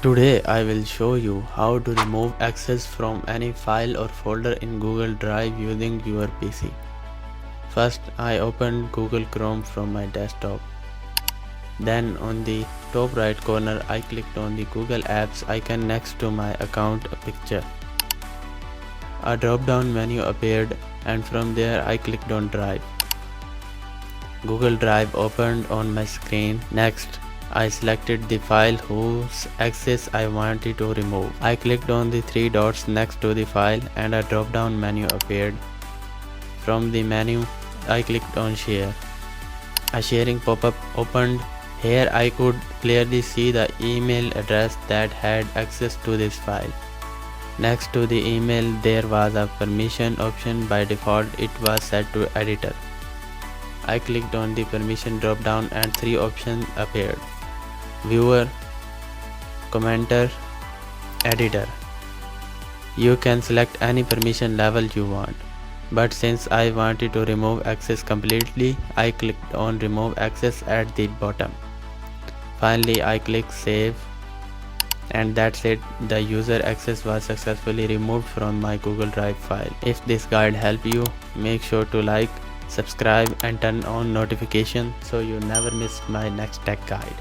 Today I will show you how to remove access from any file or folder in Google Drive using your PC. First, I opened Google Chrome from my desktop. Then on the top right corner I clicked on the Google Apps icon next to my account picture. A drop down menu appeared and from there I clicked on Drive. Google Drive opened on my screen. Next, I selected the file whose access I wanted to remove. I clicked on the three dots next to the file and a drop down menu appeared. From the menu, I clicked on Share. A sharing pop-up opened. Here I could clearly see the email address that had access to this file. Next to the email there was a permission option. By default it was set to editor. I clicked on the permission drop down and three options appeared: viewer, commenter, editor. You can select any permission level you want, but since I wanted to remove access completely, I clicked on remove access at the bottom. Finally I click save, and that's it. The user access was successfully removed from my Google Drive file. If this guide helped you, make sure to like, subscribe and turn on notifications so you never miss my next tech guide.